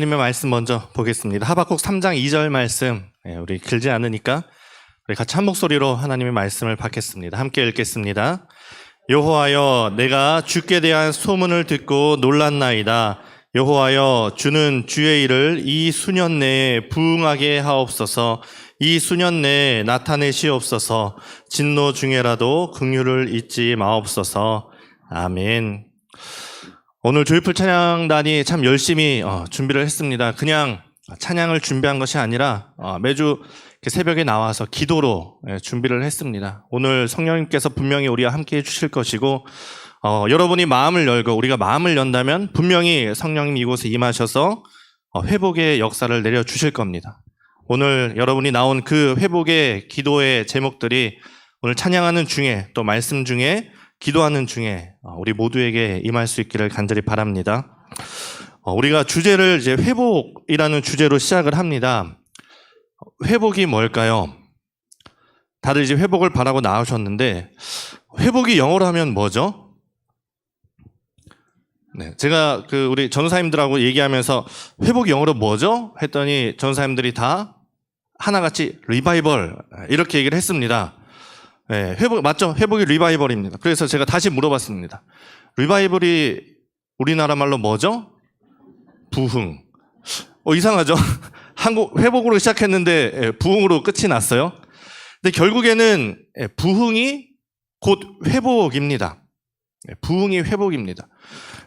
하나님의 말씀 먼저 보겠습니다. 하박국 3장 2절 말씀, 우리 길지 않으니까 우리 같이 한 목소리로 하나님의 말씀을 받겠습니다. 함께 읽겠습니다. 여호와여, 내가 주께 대한 소문을 듣고 놀랐나이다. 여호와여, 주는 주의 일을 이 수년 내에 부응하게 하옵소서. 이 수년 내에 나타내시옵소서. 진노 중에라도 긍휼을 잊지 마옵소서. 아멘. 오늘 조이풀 찬양단이 참 열심히 준비를 했습니다. 그냥 찬양을 준비한 것이 아니라 매주 새벽에 나와서 기도로 준비를 했습니다. 오늘 성령님께서 분명히 우리와 함께 해주실 것이고 여러분이 마음을 열고 우리가 마음을 연다면 분명히 성령님 이곳에 임하셔서 회복의 역사를 내려주실 겁니다. 오늘 여러분이 나온 그 회복의 기도의 제목들이 오늘 찬양하는 중에 또 말씀 중에 기도하는 중에 우리 모두에게 임할 수 있기를 간절히 바랍니다. 우리가 주제를 이제 회복이라는 주제로 시작을 합니다. 회복이 뭘까요? 다들 이제 회복을 바라고 나오셨는데 회복이 영어로 하면 뭐죠? 네, 제가 우리 전사님들하고 얘기하면서 회복이 영어로 뭐죠? 했더니 전사님들이 다 하나같이 리바이벌 이렇게 얘기를 했습니다. 네, 회복 맞죠? 회복이 리바이벌입니다. 그래서 제가 다시 물어봤습니다. 리바이벌이 우리나라 말로 뭐죠? 부흥. 이상하죠? 한국 회복으로 시작했는데 부흥으로 끝이 났어요. 근데 결국에는 부흥이 곧 회복입니다. 부흥이 회복입니다.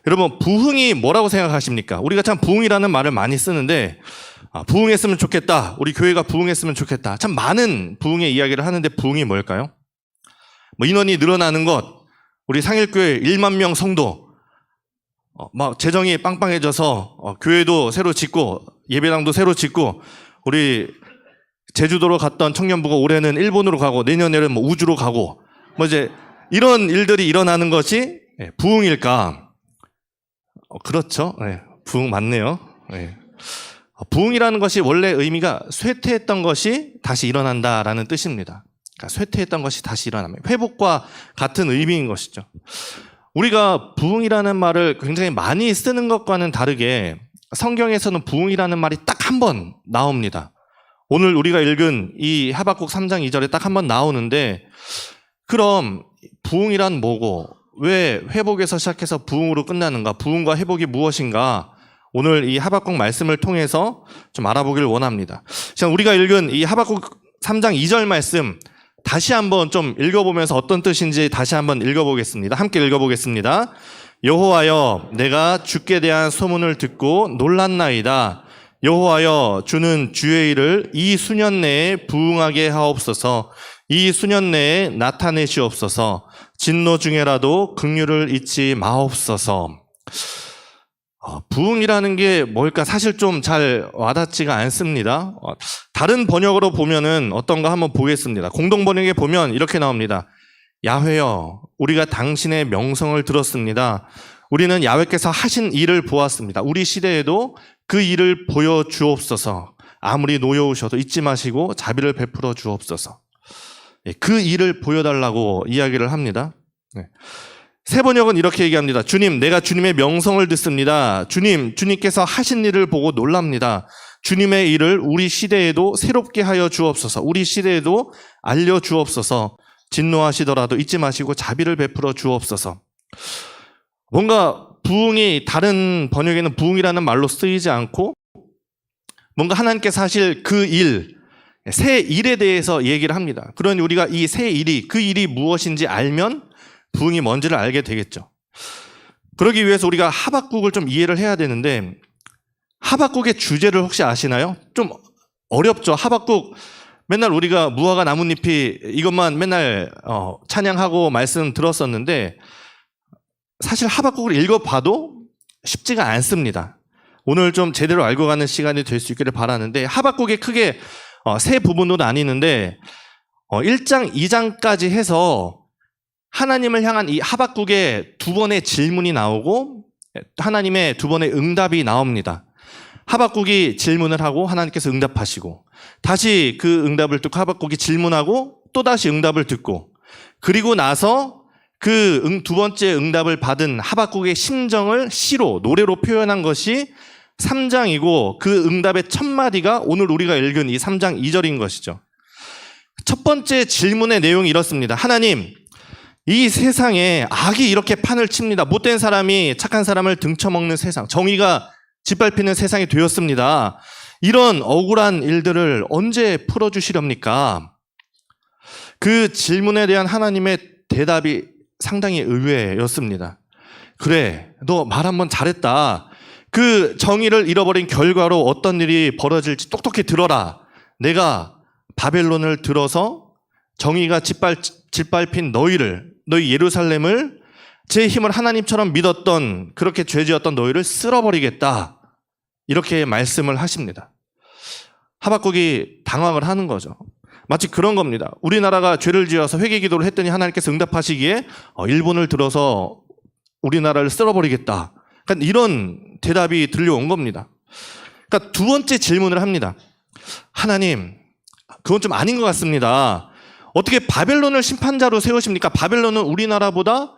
여러분, 부흥이 뭐라고 생각하십니까? 우리가 참 부흥이라는 말을 많이 쓰는데 부흥했으면 좋겠다. 우리 교회가 부흥했으면 좋겠다. 참 많은 부흥의 이야기를 하는데 부흥이 뭘까요? 인원이 늘어나는 것, 우리 상일교회 1만 명 성도, 막 재정이 빵빵해져서 교회도 새로 짓고 예배당도 새로 짓고 우리 제주도로 갔던 청년부가 올해는 일본으로 가고 내년에는 우주로 가고 이제 이런 일들이 일어나는 것이 부흥일까? 그렇죠. 네, 부흥 맞네요. 네. 부흥이라는 것이 원래 의미가 쇠퇴했던 것이 다시 일어난다라는 뜻입니다. 그러니까 쇠퇴했던 것이 다시 일어납니다. 회복과 같은 의미인 것이죠. 우리가 부흥이라는 말을 굉장히 많이 쓰는 것과는 다르게 성경에서는 부흥이라는 말이 딱 한 번 나옵니다. 오늘 우리가 읽은 이 하박국 3장 2절에 딱 한 번 나오는데 그럼 부흥이란 뭐고 왜 회복에서 시작해서 부흥으로 끝나는가? 부흥과 회복이 무엇인가? 오늘 이 하박국 말씀을 통해서 좀 알아보기를 원합니다. 자, 우리가 읽은 이 하박국 3장 2절 말씀 다시 한번 좀 읽어보면서 어떤 뜻인지 다시 한번 읽어보겠습니다. 함께 읽어보겠습니다. 여호와여, 내가 주께 대한 소문을 듣고 놀랐나이다. 여호와여, 주는 주의 일을 이 수년 내에 부응하게 하옵소서. 이 수년 내에 나타내시옵소서. 진노 중에라도 긍휼을 잊지 마옵소서. 부흥이라는 게 뭘까 사실 좀 잘 와닿지가 않습니다. 다른 번역으로 보면은 어떤가 한번 보겠습니다. 공동 번역에 보면 이렇게 나옵니다. 야훼여, 우리가 당신의 명성을 들었습니다. 우리는 야훼께서 하신 일을 보았습니다. 우리 시대에도 그 일을 보여주옵소서. 아무리 노여우셔도 잊지 마시고 자비를 베풀어 주옵소서. 그 일을 보여달라고 이야기를 합니다. 새 번역은 이렇게 얘기합니다. 주님, 내가 주님의 명성을 듣습니다. 주님께서 하신 일을 보고 놀랍니다. 주님의 일을 우리 시대에도 새롭게 하여 주옵소서. 우리 시대에도 알려 주옵소서. 진노하시더라도 잊지 마시고 자비를 베풀어 주옵소서. 뭔가 부흥이 다른 번역에는 부흥이라는 말로 쓰이지 않고 뭔가 하나님께서 하실 그 일, 새 일에 대해서 얘기를 합니다. 그러니 우리가 이 새 일이 그 일이 무엇인지 알면 부흥이 뭔지를 알게 되겠죠. 그러기 위해서 우리가 하박국을 좀 이해를 해야 되는데 하박국의 주제를 혹시 아시나요? 좀 어렵죠. 하박국 맨날 우리가 무화과 나뭇잎이 이것만 맨날 찬양하고 말씀 들었었는데 사실 하박국을 읽어봐도 쉽지가 않습니다. 오늘 좀 제대로 알고 가는 시간이 될 수 있기를 바라는데 하박국이 크게 세 부분으로 나뉘는데 1장, 2장까지 해서 하나님을 향한 이 하박국의 두 번의 질문이 나오고 하나님의 두 번의 응답이 나옵니다. 하박국이 질문을 하고 하나님께서 응답하시고 다시 그 응답을 듣고 하박국이 질문하고 또다시 응답을 듣고 그리고 나서 그 두 번째 응답을 받은 하박국의 심정을 시로 노래로 표현한 것이 3장이고 그 응답의 첫 마디가 오늘 우리가 읽은 이 3장 2절인 것이죠. 첫 번째 질문의 내용이 이렇습니다. 하나님, 이 세상에 악이 이렇게 판을 칩니다. 못된 사람이 착한 사람을 등쳐먹는 세상, 정의가 짓밟히는 세상이 되었습니다. 이런 억울한 일들을 언제 풀어주시렵니까? 그 질문에 대한 하나님의 대답이 상당히 의외였습니다. 그래, 너 말 한번 잘했다. 그 정의를 잃어버린 결과로 어떤 일이 벌어질지 똑똑히 들어라. 내가 바벨론을 들어서 정의가 짓밟힌 너희 예루살렘을 제 힘을 하나님처럼 믿었던, 그렇게 죄지었던 너희를 쓸어버리겠다. 이렇게 말씀을 하십니다. 하박국이 당황을 하는 거죠. 마치 그런 겁니다. 우리나라가 죄를 지어서 회개 기도를 했더니 하나님께서 응답하시기에 일본을 들어서 우리나라를 쓸어버리겠다. 그러니까 이런 대답이 들려온 겁니다. 그러니까 두 번째 질문을 합니다. 하나님, 그건 좀 아닌 것 같습니다. 어떻게 바벨론을 심판자로 세우십니까? 바벨론은 우리나라보다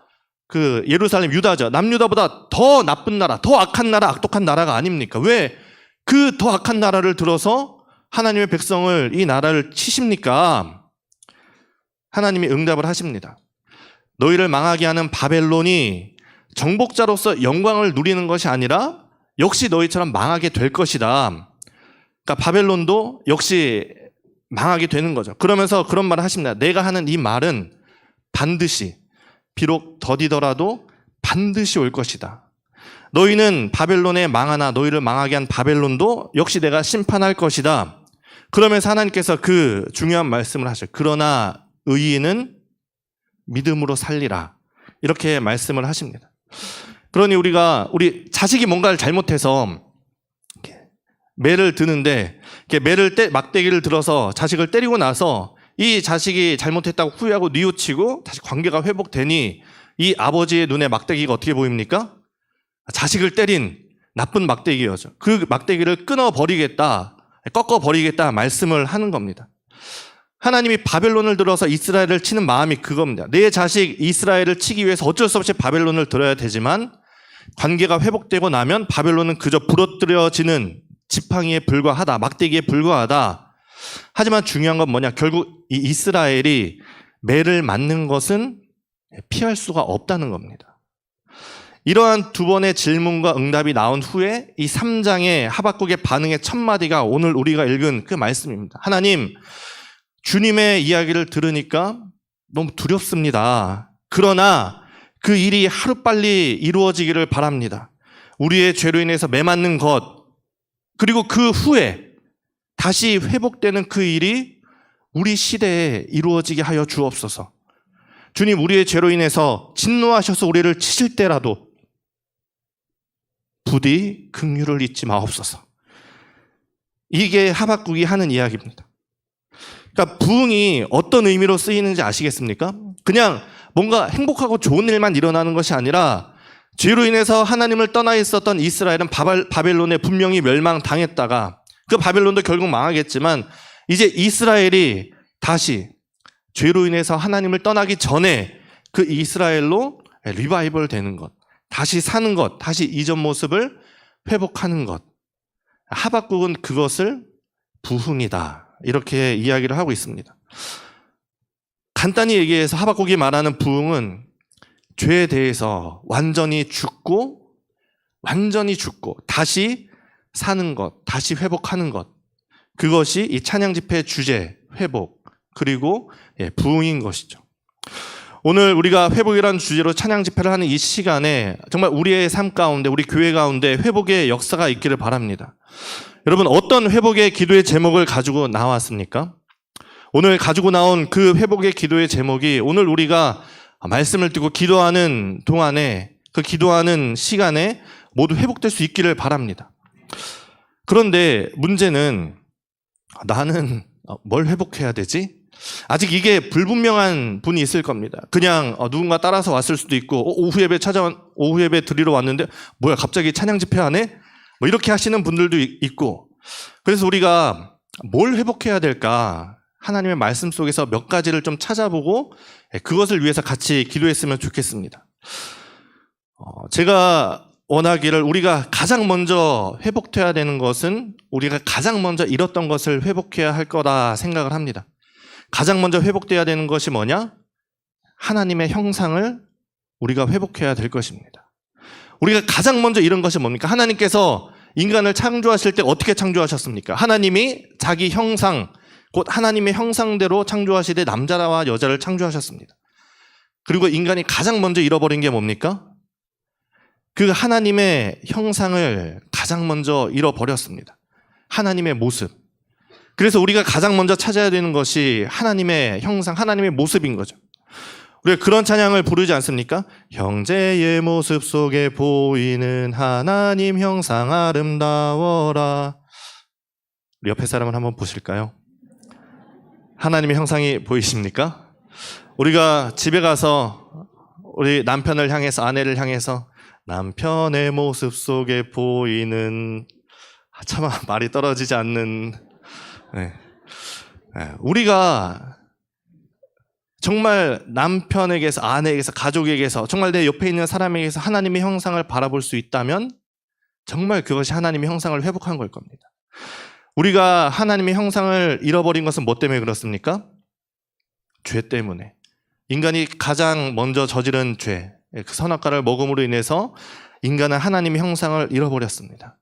그 예루살렘, 유다죠. 남유다보다 더 나쁜 나라, 더 악한 나라, 악독한 나라가 아닙니까? 왜 그 더 악한 나라를 들어서 하나님의 백성을, 이 나라를 치십니까? 하나님이 응답을 하십니다. 너희를 망하게 하는 바벨론이 정복자로서 영광을 누리는 것이 아니라 역시 너희처럼 망하게 될 것이다. 그러니까 바벨론도 역시 망하게 되는 거죠. 그러면서 그런 말을 하십니다. 내가 하는 이 말은 반드시, 비록 더디더라도 반드시 올 것이다. 너희는 바벨론에 망하나 너희를 망하게 한 바벨론도 역시 내가 심판할 것이다. 그러면서 하나님께서 그 중요한 말씀을 하셔요. 그러나 의인은 믿음으로 살리라. 이렇게 말씀을 하십니다. 그러니 우리 자식이 뭔가를 잘못해서 매를 드는데, 막대기를 들어서 자식을 때리고 나서 이 자식이 잘못했다고 후회하고 뉘우치고 다시 관계가 회복되니 이 아버지의 눈에 막대기가 어떻게 보입니까? 자식을 때린 나쁜 막대기였죠. 그 막대기를 끊어버리겠다, 꺾어버리겠다 말씀을 하는 겁니다. 하나님이 바벨론을 들어서 이스라엘을 치는 마음이 그겁니다. 내 자식 이스라엘을 치기 위해서 어쩔 수 없이 바벨론을 들어야 되지만 관계가 회복되고 나면 바벨론은 그저 부러뜨려지는 지팡이에 불과하다, 막대기에 불과하다. 하지만 중요한 건 뭐냐? 결국 이 이스라엘이 매를 맞는 것은 피할 수가 없다는 겁니다. 이러한 두 번의 질문과 응답이 나온 후에 이 3장의 하박국의 반응의 첫 마디가 오늘 우리가 읽은 그 말씀입니다. 하나님, 주님의 이야기를 들으니까 너무 두렵습니다. 그러나 그 일이 하루빨리 이루어지기를 바랍니다. 우리의 죄로 인해서 매맞는 것, 그리고 그 후에 다시 회복되는 그 일이 우리 시대에 이루어지게 하여 주옵소서. 주님, 우리의 죄로 인해서 진노하셔서 우리를 치실 때라도 부디 긍휼을 잊지 마옵소서. 이게 하박국이 하는 이야기입니다. 그러니까 부흥이 어떤 의미로 쓰이는지 아시겠습니까? 그냥 뭔가 행복하고 좋은 일만 일어나는 것이 아니라 죄로 인해서 하나님을 떠나 있었던 이스라엘은 바벨론에 분명히 멸망당했다가 그 바벨론도 결국 망하겠지만 이제 이스라엘이 다시 죄로 인해서 하나님을 떠나기 전에 그 이스라엘로 리바이벌 되는 것, 다시 사는 것, 다시 이전 모습을 회복하는 것. 하박국은 그것을 부흥이다, 이렇게 이야기를 하고 있습니다. 간단히 얘기해서 하박국이 말하는 부흥은 죄에 대해서 완전히 죽고 다시 사는 것, 다시 회복하는 것. 그것이 이 찬양 집회의 주제, 회복, 그리고 부흥인 것이죠. 오늘 우리가 회복이라는 주제로 찬양 집회를 하는 이 시간에 정말 우리의 삶 가운데, 우리 교회 가운데 회복의 역사가 있기를 바랍니다. 여러분, 어떤 회복의 기도의 제목을 가지고 나왔습니까? 오늘 가지고 나온 그 회복의 기도의 제목이 오늘 우리가 말씀을 듣고 기도하는 동안에, 그 기도하는 시간에 모두 회복될 수 있기를 바랍니다. 그런데 문제는 나는 뭘 회복해야 되지? 아직 이게 불분명한 분이 있을 겁니다. 그냥 누군가 따라서 왔을 수도 있고 오후 예배 드리러 왔는데 뭐야 갑자기 찬양 집회하네? 뭐 이렇게 하시는 분들도 있고, 그래서 우리가 뭘 회복해야 될까? 하나님의 말씀 속에서 몇 가지를 좀 찾아보고 그것을 위해서 같이 기도했으면 좋겠습니다. 제가 원하기를 우리가 가장 먼저 회복해야 되는 것은 우리가 가장 먼저 잃었던 것을 회복해야 할 거다 생각을 합니다. 가장 먼저 회복돼야 되는 것이 뭐냐? 하나님의 형상을 우리가 회복해야 될 것입니다. 우리가 가장 먼저 잃은 것이 뭡니까? 하나님께서 인간을 창조하실 때 어떻게 창조하셨습니까? 하나님이 자기 형상, 곧 하나님의 형상대로 창조하시되 남자와 여자를 창조하셨습니다. 그리고 인간이 가장 먼저 잃어버린 게 뭡니까? 그 하나님의 형상을 가장 먼저 잃어버렸습니다. 하나님의 모습. 그래서 우리가 가장 먼저 찾아야 되는 것이 하나님의 형상, 하나님의 모습인 거죠. 우리가 그런 찬양을 부르지 않습니까? 형제의 모습 속에 보이는 하나님 형상 아름다워라. 우리 옆에 사람을 한번 보실까요? 하나님의 형상이 보이십니까? 우리가 집에 가서 우리 남편을 향해서, 아내를 향해서 남편의 모습 속에 보이는, 참 말이 떨어지지 않는, 우리가 정말 남편에게서, 아내에게서, 가족에게서, 정말 내 옆에 있는 사람에게서 하나님의 형상을 바라볼 수 있다면 정말 그것이 하나님의 형상을 회복한 걸 겁니다. 우리가 하나님의 형상을 잃어버린 것은 뭐 때문에 그렇습니까? 죄 때문에. 인간이 가장 먼저 저지른 죄, 그 선악과를 먹음으로 인해서 인간은 하나님의 형상을 잃어버렸습니다.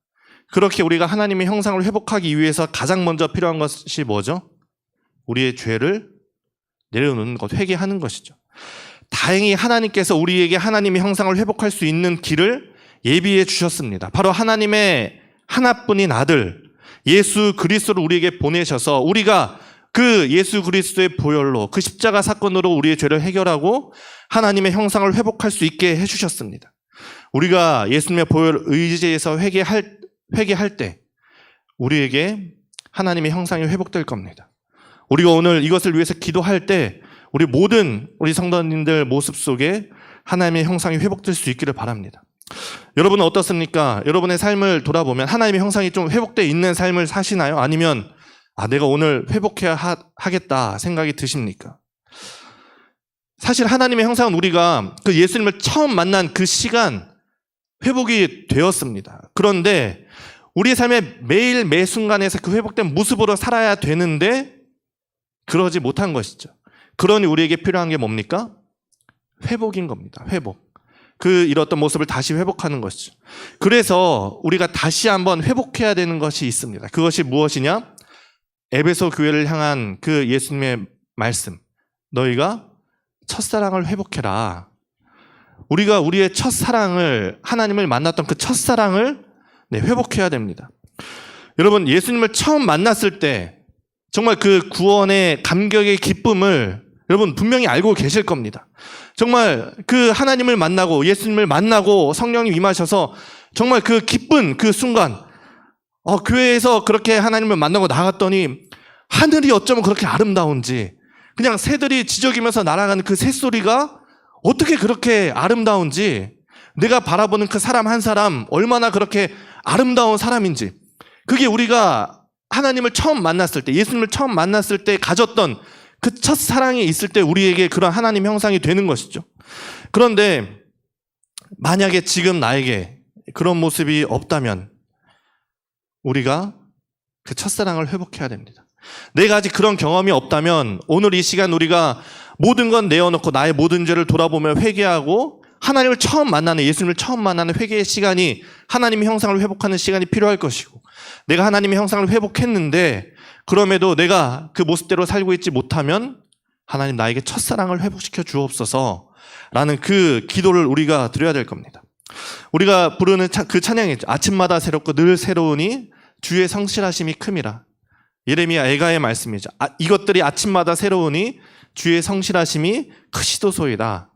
그렇게 우리가 하나님의 형상을 회복하기 위해서 가장 먼저 필요한 것이 뭐죠? 우리의 죄를 내려놓는 것, 회개하는 것이죠. 다행히 하나님께서 우리에게 하나님의 형상을 회복할 수 있는 길을 예비해 주셨습니다. 바로 하나님의 하나뿐인 아들 예수 그리스도를 우리에게 보내셔서 우리가 그 예수 그리스도의 보혈로, 그 십자가 사건으로 우리의 죄를 해결하고 하나님의 형상을 회복할 수 있게 해주셨습니다. 우리가 예수님의 보혈 의지에서 회개할 때 우리에게 하나님의 형상이 회복될 겁니다. 우리가 오늘 이것을 위해서 기도할 때 우리 성도님들 모습 속에 하나님의 형상이 회복될 수 있기를 바랍니다. 여러분은 어떻습니까? 여러분의 삶을 돌아보면 하나님의 형상이 좀 회복되어 있는 삶을 사시나요? 아니면 내가 오늘 회복해야 하겠다 생각이 드십니까? 사실 하나님의 형상은 우리가 그 예수님을 처음 만난 그 시간 회복이 되었습니다. 그런데 우리의 삶의 매일 매 순간에서 그 회복된 모습으로 살아야 되는데 그러지 못한 것이죠. 그러니 우리에게 필요한 게 뭡니까? 회복인 겁니다. 회복. 그 잃었던 모습을 다시 회복하는 것이죠. 그래서 우리가 다시 한번 회복해야 되는 것이 있습니다. 그것이 무엇이냐? 에베소 교회를 향한 그 예수님의 말씀. 너희가 첫사랑을 회복해라. 우리가 우리의 첫사랑을, 하나님을 만났던 그 첫사랑을 회복해야 됩니다. 여러분, 예수님을 처음 만났을 때 정말 그 구원의 감격의 기쁨을 여러분 분명히 알고 계실 겁니다. 정말 그 하나님을 만나고 예수님을 만나고 성령이 임하셔서 정말 그 기쁜 그 순간 교회에서 그렇게 하나님을 만나고 나갔더니 하늘이 어쩌면 그렇게 아름다운지, 그냥 새들이 지저귀면서 날아가는 그 새소리가 어떻게 그렇게 아름다운지, 내가 바라보는 그 사람 한 사람 얼마나 그렇게 아름다운 사람인지, 그게 우리가 하나님을 처음 만났을 때, 예수님을 처음 만났을 때 가졌던 그 첫사랑이 있을 때 우리에게 그런 하나님 형상이 되는 것이죠. 그런데 만약에 지금 나에게 그런 모습이 없다면 우리가 그 첫사랑을 회복해야 됩니다. 내가 아직 그런 경험이 없다면 오늘 이 시간 우리가 모든 건 내어놓고 나의 모든 죄를 돌아보며 회개하고 하나님을 처음 만나는, 예수님을 처음 만나는 회개의 시간이, 하나님의 형상을 회복하는 시간이 필요할 것이고, 내가 하나님의 형상을 회복했는데 그럼에도 내가 그 모습대로 살고 있지 못하면 하나님 나에게 첫사랑을 회복시켜 주옵소서 라는 그 기도를 우리가 드려야 될 겁니다. 우리가 부르는 그 찬양이죠. 아침마다 새롭고 늘 새로우니 주의 성실하심이 큼이라. 예레미야 애가의 말씀이죠. 이것들이 아침마다 새로우니 주의 성실하심이 크시도소이다.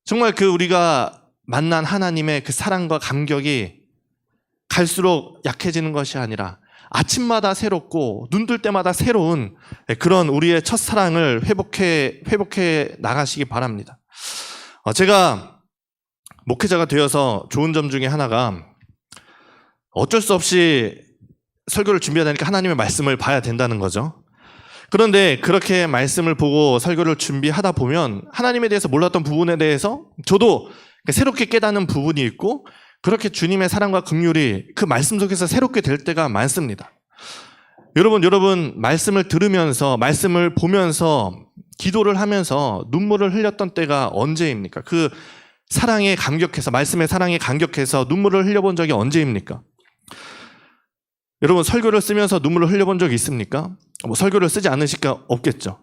정말 그 우리가 만난 하나님의 그 사랑과 감격이 갈수록 약해지는 것이 아니라 아침마다 새롭고 눈뜰 때마다 새로운 그런 우리의 첫사랑을 회복해 나가시기 바랍니다. 제가 목회자가 되어서 좋은 점 중에 하나가 어쩔 수 없이 설교를 준비하다 보니까 하나님의 말씀을 봐야 된다는 거죠. 그런데 그렇게 말씀을 보고 설교를 준비하다 보면 하나님에 대해서 몰랐던 부분에 대해서 저도 새롭게 깨닫는 부분이 있고 그렇게 주님의 사랑과 긍휼이 그 말씀 속에서 새롭게 될 때가 많습니다. 여러분 말씀을 들으면서 말씀을 보면서 기도를 하면서 눈물을 흘렸던 때가 언제입니까? 그 사랑에 감격해서 말씀의 사랑에 감격해서 눈물을 흘려본 적이 언제입니까? 여러분 설교를 쓰면서 눈물을 흘려본 적이 있습니까? 설교를 쓰지 않으실까 없겠죠.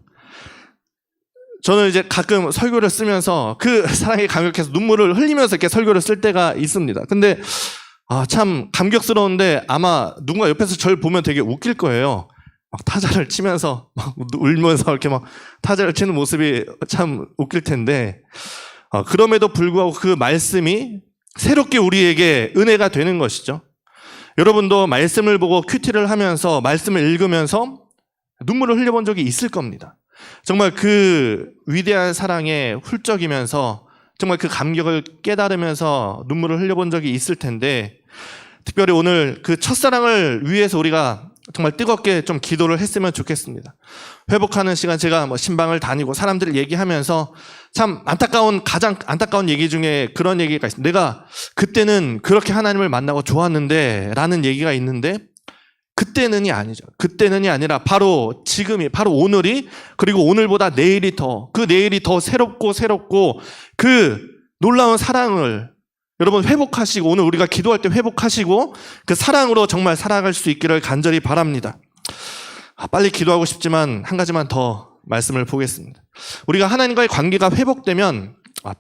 저는 이제 가끔 설교를 쓰면서 그 사랑에 감격해서 눈물을 흘리면서 이렇게 설교를 쓸 때가 있습니다. 근데 참 감격스러운데 아마 누군가 옆에서 저를 보면 되게 웃길 거예요. 막 타자를 치면서 막 울면서 이렇게 막 타자를 치는 모습이 참 웃길 텐데 그럼에도 불구하고 그 말씀이 새롭게 우리에게 은혜가 되는 것이죠. 여러분도 말씀을 보고 큐티를 하면서 말씀을 읽으면서 눈물을 흘려본 적이 있을 겁니다. 정말 그 위대한 사랑에 훌쩍이면서 정말 그 감격을 깨달으면서 눈물을 흘려본 적이 있을 텐데 특별히 오늘 그 첫사랑을 위해서 우리가 정말 뜨겁게 좀 기도를 했으면 좋겠습니다. 회복하는 시간 제가 신방을 다니고 사람들을 얘기하면서 참 가장 안타까운 얘기 중에 그런 얘기가 있습니다. 내가 그때는 그렇게 하나님을 만나고 좋았는데 라는 얘기가 있는데 그때는이 아니죠. 그때는이 아니라 바로 지금이, 바로 오늘이, 그리고 오늘보다 내일이 그 내일이 더 새롭고 그 놀라운 사랑을 여러분 회복하시고 오늘 우리가 기도할 때 회복하시고 그 사랑으로 정말 살아갈 수 있기를 간절히 바랍니다. 빨리 기도하고 싶지만 한 가지만 더 말씀을 보겠습니다. 우리가 하나님과의 관계가 회복되면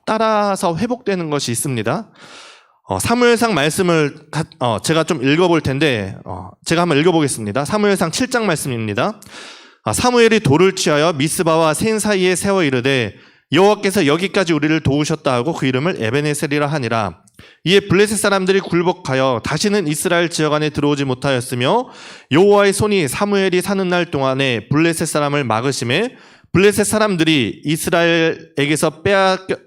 따라서 회복되는 것이 있습니다. 사무엘상 말씀을 제가 좀 읽어볼 텐데 제가 한번 읽어보겠습니다. 사무엘상 7장 말씀입니다. 사무엘이 돌을 취하여 미스바와 센 사이에 세워 이르되 여호와께서 여기까지 우리를 도우셨다 하고 그 이름을 에베네셀이라 하니라. 이에 블레셋 사람들이 굴복하여 다시는 이스라엘 지역 안에 들어오지 못하였으며 여호와의 손이 사무엘이 사는 날 동안에 블레셋 사람을 막으심에 블레셋 사람들이 이스라엘에게서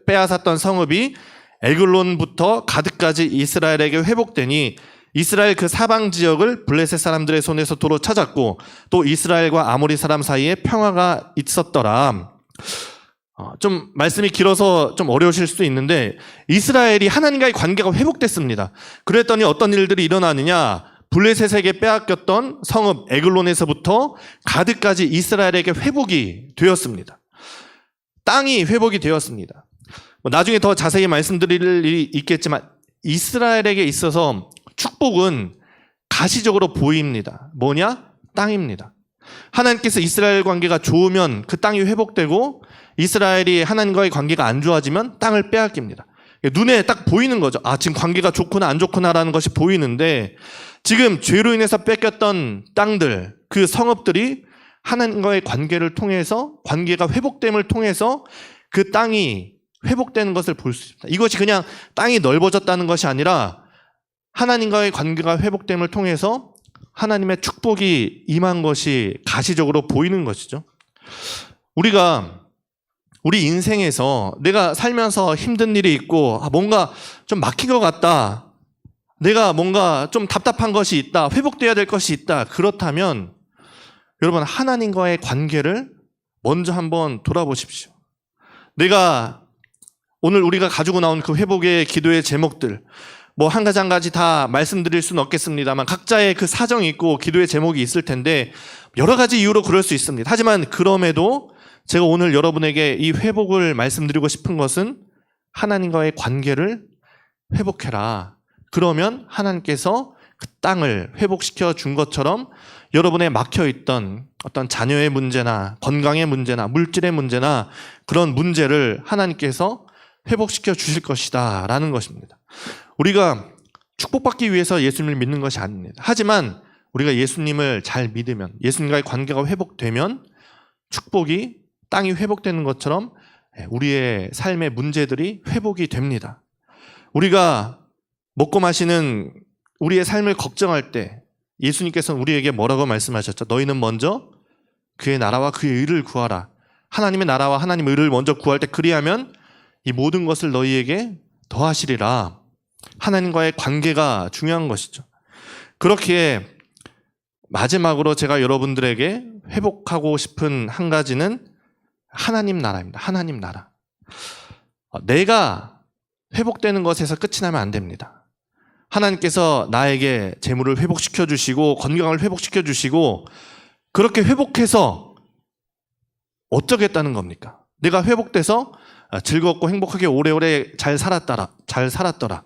빼앗았던 성읍이 에글론부터 가드까지 이스라엘에게 회복되니 이스라엘 그 사방 지역을 블레셋 사람들의 손에서 도로 찾았고 또 이스라엘과 아모리 사람 사이에 평화가 있었더라. 좀 말씀이 길어서 좀 어려우실 수도 있는데 이스라엘이 하나님과의 관계가 회복됐습니다. 그랬더니 어떤 일들이 일어나느냐, 블레셋에게 빼앗겼던 성읍 에글론에서부터 가드까지 이스라엘에게 회복이 되었습니다. 땅이 회복이 되었습니다. 나중에 더 자세히 말씀드릴 일이 있겠지만 이스라엘에게 있어서 축복은 가시적으로 보입니다. 뭐냐? 땅입니다. 하나님께서 이스라엘 관계가 좋으면 그 땅이 회복되고 이스라엘이 하나님과의 관계가 안 좋아지면 땅을 빼앗깁니다. 눈에 딱 보이는 거죠. 지금 관계가 좋구나 안 좋구나라는 것이 보이는데 지금 죄로 인해서 뺏겼던 땅들, 그 성읍들이 하나님과의 관계를 통해서 관계가 회복됨을 통해서 그 땅이 회복되는 것을 볼 수 있습니다. 이것이 그냥 땅이 넓어졌다는 것이 아니라 하나님과의 관계가 회복됨을 통해서 하나님의 축복이 임한 것이 가시적으로 보이는 것이죠. 우리가 우리 인생에서 내가 살면서 힘든 일이 있고 뭔가 좀 막힌 것 같다, 내가 뭔가 좀 답답한 것이 있다, 회복돼야 될 것이 있다, 그렇다면 여러분 하나님과의 관계를 먼저 한번 돌아보십시오. 내가 오늘 우리가 가지고 나온 그 회복의 기도의 제목들 한 가지 한 가지 다 말씀드릴 수는 없겠습니다만 각자의 그 사정이 있고 기도의 제목이 있을 텐데 여러 가지 이유로 그럴 수 있습니다. 하지만 그럼에도 제가 오늘 여러분에게 이 회복을 말씀드리고 싶은 것은 하나님과의 관계를 회복해라. 그러면 하나님께서 그 땅을 회복시켜 준 것처럼 여러분의 막혀있던 어떤 자녀의 문제나 건강의 문제나 물질의 문제나 그런 문제를 하나님께서 회복시켜 주실 것이다 라는 것입니다. 우리가 축복받기 위해서 예수님을 믿는 것이 아닙니다. 하지만 우리가 예수님을 잘 믿으면, 예수님과의 관계가 회복되면 축복이 땅이 회복되는 것처럼 우리의 삶의 문제들이 회복이 됩니다. 우리가 먹고 마시는 우리의 삶을 걱정할 때 예수님께서는 우리에게 뭐라고 말씀하셨죠? 너희는 먼저 그의 나라와 그의 의를 구하라. 하나님의 나라와 하나님의 의를 먼저 구할 때 그리하면 이 모든 것을 너희에게 더하시리라. 하나님과의 관계가 중요한 것이죠. 그렇게 마지막으로 제가 여러분들에게 회복하고 싶은 한 가지는 하나님 나라입니다. 하나님 나라. 내가 회복되는 것에서 끝이 나면 안 됩니다. 하나님께서 나에게 재물을 회복시켜 주시고 건강을 회복시켜 주시고 그렇게 회복해서 어쩌겠다는 겁니까? 내가 회복돼서 즐겁고 행복하게 오래오래 잘 살았더라.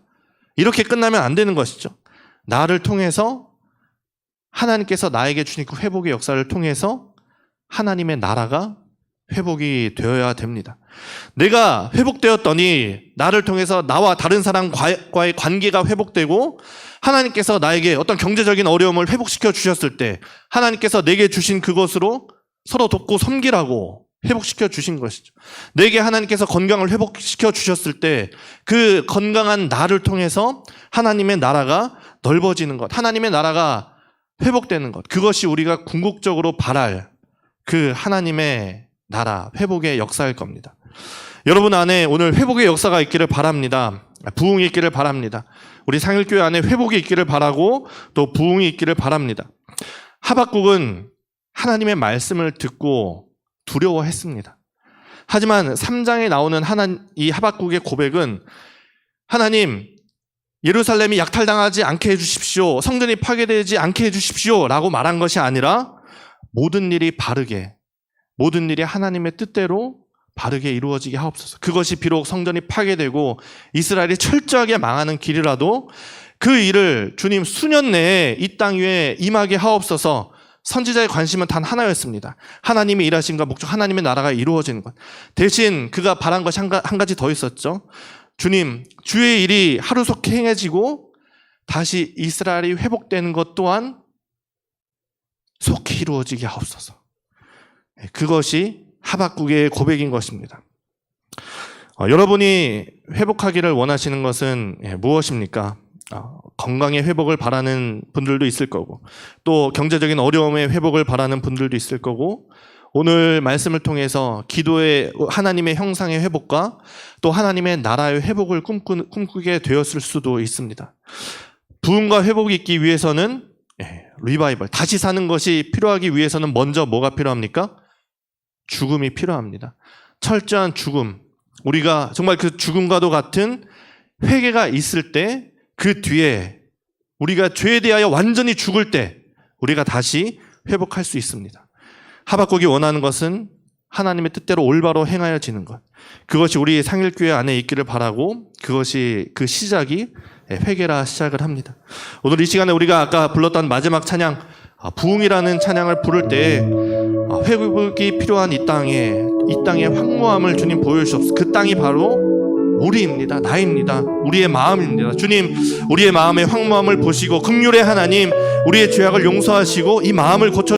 이렇게 끝나면 안 되는 것이죠. 나를 통해서 하나님께서 나에게 주신 그 회복의 역사를 통해서 하나님의 나라가 회복이 되어야 됩니다. 내가 회복되었더니 나를 통해서 나와 다른 사람과의 관계가 회복되고 하나님께서 나에게 어떤 경제적인 어려움을 회복시켜 주셨을 때 하나님께서 내게 주신 그것으로 서로 돕고 섬기라고 회복시켜 주신 것이죠. 내게 하나님께서 건강을 회복시켜 주셨을 때 그 건강한 나를 통해서 하나님의 나라가 넓어지는 것, 하나님의 나라가 회복되는 것, 그것이 우리가 궁극적으로 바랄 그 하나님의 나라, 회복의 역사일 겁니다. 여러분 안에 오늘 회복의 역사가 있기를 바랍니다. 부흥이 있기를 바랍니다. 우리 상일교회 안에 회복이 있기를 바라고 또 부흥이 있기를 바랍니다. 하박국은 하나님의 말씀을 듣고 두려워했습니다. 하지만 3장에 나오는 이 하박국의 고백은 하나님, 예루살렘이 약탈당하지 않게 해주십시오. 성전이 파괴되지 않게 해주십시오. 라고 말한 것이 아니라 모든 일이 바르게, 모든 일이 하나님의 뜻대로 바르게 이루어지게 하옵소서. 그것이 비록 성전이 파괴되고 이스라엘이 철저하게 망하는 길이라도 그 일을 주님 수년 내에 이 땅 위에 임하게 하옵소서. 선지자의 관심은 단 하나였습니다. 하나님의 일하심과 목적, 하나님의 나라가 이루어지는 것. 대신 그가 바란 것이 한 가지 더 있었죠. 주님, 주의 일이 하루속히 행해지고 다시 이스라엘이 회복되는 것 또한 속히 이루어지게 하옵소서. 그것이 하박국의 고백인 것입니다. 여러분이 회복하기를 원하시는 것은 무엇입니까? 건강의 회복을 바라는 분들도 있을 거고 또 경제적인 어려움의 회복을 바라는 분들도 있을 거고 오늘 말씀을 통해서 기도의 하나님의 형상의 회복과 또 하나님의 나라의 회복을 꿈꾸게 되었을 수도 있습니다. 부흥과 회복이 있기 위해서는 리바이벌, 다시 사는 것이 필요하기 위해서는 먼저 뭐가 필요합니까? 죽음이 필요합니다. 철저한 죽음, 우리가 정말 그 죽음과도 같은 회개가 있을 때 그 뒤에 우리가 죄에 대하여 완전히 죽을 때 우리가 다시 회복할 수 있습니다. 하박국이 원하는 것은 하나님의 뜻대로 올바로 행하여지는 것. 그것이 우리 상일교회 안에 있기를 바라고 그것이 그 시작이 회개라 시작을 합니다. 오늘 이 시간에 우리가 아까 불렀던 마지막 찬양 부흥이라는 찬양을 부를 때 회복이 필요한 이 땅의 황무함을 주님 보여주시옵소서. 그 땅이 바로 우리입니다. 나입니다. 우리의 마음입니다. 주님, 우리의 마음의 황무함을 보시고 긍휼의 하나님, 우리의 죄악을 용서하시고 이 마음을 고쳐